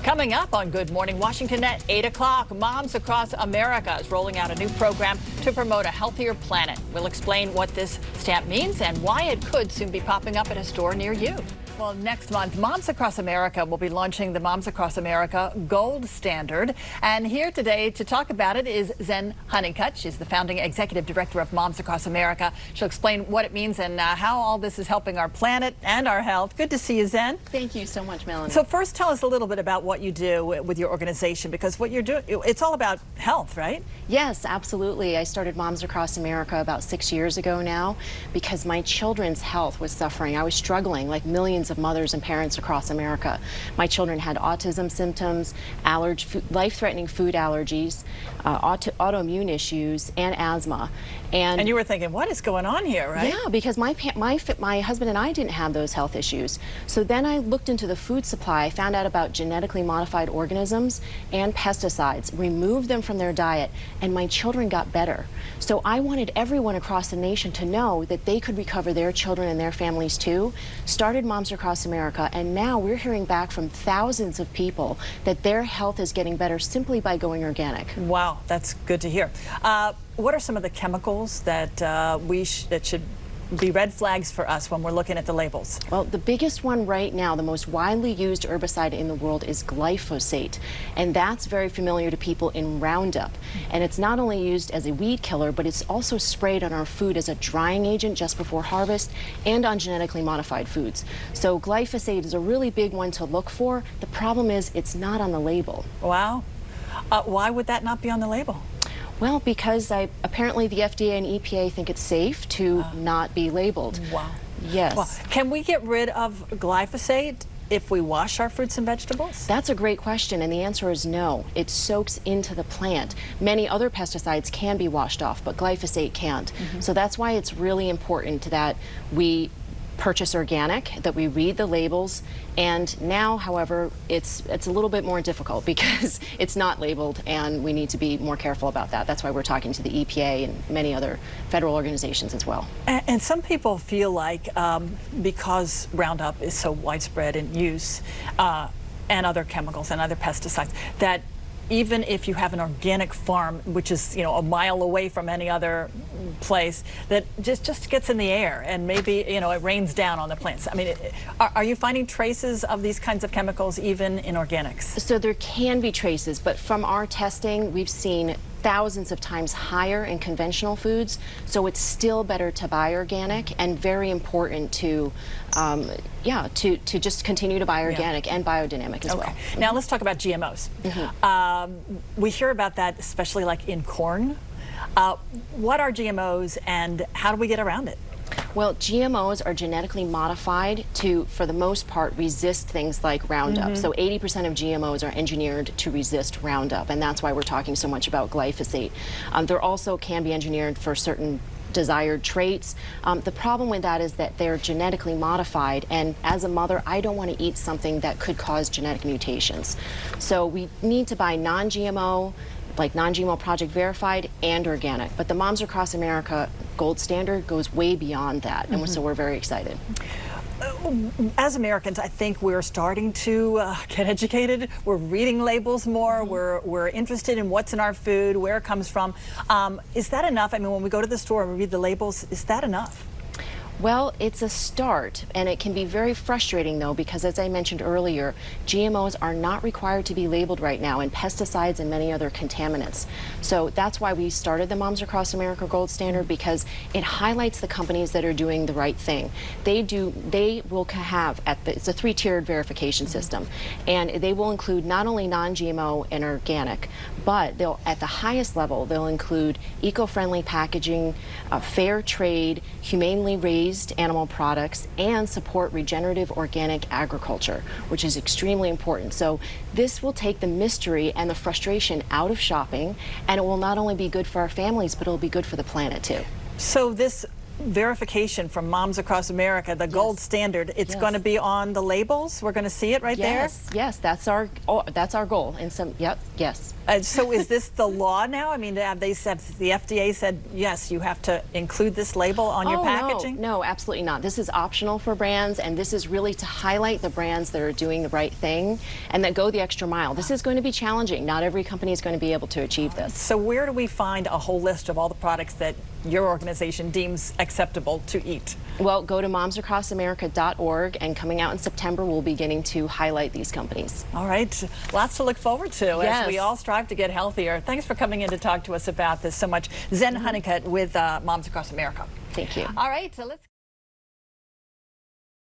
Coming up on Good Morning Washington at 8 o'clock, Moms Across America is rolling out a new program to promote a healthier planet. We'll explain what this stamp means and why it could soon be popping up at a store near you. Well, next month, Moms Across America will be launching the Moms Across America Gold Standard. And here today to talk about it is Zen Honeycutt. She's the founding executive director of Moms Across America. She'll explain what it means and how all this is helping our planet and our health. Good to see you, Zen. Thank you so much, Melanie. So first, tell us a little bit about what you do with your organization, because what you're doing, it's all about health, right? Yes, absolutely. I started Moms Across America about 6 years ago now because my children's health was suffering. I was struggling like millions of mothers and parents across America. My children had autism symptoms, life-threatening food allergies, autoimmune issues, and asthma. And you were thinking, what is going on here, right? Yeah, because my husband and I didn't have those health issues. So then I looked into the food supply, found out about genetically modified organisms and pesticides, removed them from their diet, and my children got better. So I wanted everyone across the nation to know that they could recover their children and their families too. Started Moms Across America, and now we're hearing back from thousands of people that their health is getting better simply by going organic. Wow, that's good to hear. What are some of the chemicals that that should be red flags for us when we're looking at the labels? Well, the biggest one right now, the most widely used herbicide in the world, is glyphosate, and that's very familiar to people in Roundup. And it's not only used as a weed killer, but it's also sprayed on our food as a drying agent just before harvest and on genetically modified foods. So glyphosate is a really big one to look for. The problem is it's not on the label. Wow. Why would that not be on the label? Well, because apparently the FDA and EPA think it's safe to not be labeled. Wow. Yes. Well, can we get rid of glyphosate if we wash our fruits and vegetables? That's a great question, and the answer is no. It soaks into the plant. Many other pesticides can be washed off, but glyphosate can't. So that's why it's really important that we purchase organic, that we read the labels, and now, however, it's a little bit more difficult because it's not labeled, and we need to be more careful about that. That's why we're talking to the EPA and many other federal organizations as well. And some people feel like because Roundup is so widespread in use, and other chemicals and other pesticides, that even if you have an organic farm, which is, a mile away from any other place, that just gets in the air and maybe, it rains down on the plants. I mean, are you finding traces of these kinds of chemicals even in organics? So there can be traces, but from our testing, we've seen thousands of times higher in conventional foods, so it's still better to buy organic, and very important to just continue to buy organic and biodynamic as well. Now let's talk about GMOs. We hear about that, especially like in corn. What are GMOs and how do we get around it? Well, GMOs are genetically modified to, for the most part, resist things like Roundup. So 80% of GMOs are engineered to resist Roundup, and that's why we're talking so much about glyphosate. There also can be engineered for certain desired traits. The problem with that is that they're genetically modified, and as a mother, I don't want to eat something that could cause genetic mutations. So we need to buy non-GMO, like non-GMO Project Verified and organic. But the Moms Across America Gold Standard goes way beyond that, and so we're very excited. As Americans, I think we're starting to get educated. We're reading labels more. We're interested in what's in our food, where it comes from. Is that enough? I mean, when we go to the store and we read the labels, is that enough? Well, it's a start, and it can be very frustrating, though, because as I mentioned earlier, GMOs are not required to be labeled right now, and pesticides and many other contaminants. So that's why we started the Moms Across America Gold Standard, because it highlights the companies that are doing the right thing. They will have, it's a three-tiered verification system, and they will include not only non-GMO and organic, but they'll, at the highest level, they'll include eco-friendly packaging, fair trade, humanely raised animal products, and support regenerative organic agriculture, which is extremely important. So this will take the mystery and the frustration out of shopping, and it will not only be good for our families, but it'll be good for the planet too. So this verification from Moms Across America, the gold standard. It's going to be on the labels. We're going to see it right there. Yes, that's our goal. And yes. So is this the law now? I mean, have they said, the FDA said, yes, you have to include this label on your packaging? No, absolutely not. This is optional for brands, and this is really to highlight the brands that are doing the right thing and that go the extra mile. This is going to be challenging. Not every company is going to be able to achieve this. So where do we find a whole list of all the products that your organization deems acceptable to eat? Well, go to momsacrossamerica.org, and coming out in September, we'll be beginning to highlight these companies. All right, lots to look forward to as we all strive to get healthier. Thanks for coming in to talk to us about this so much. Zen Honeycutt with Moms Across America. Thank you. All right, so let's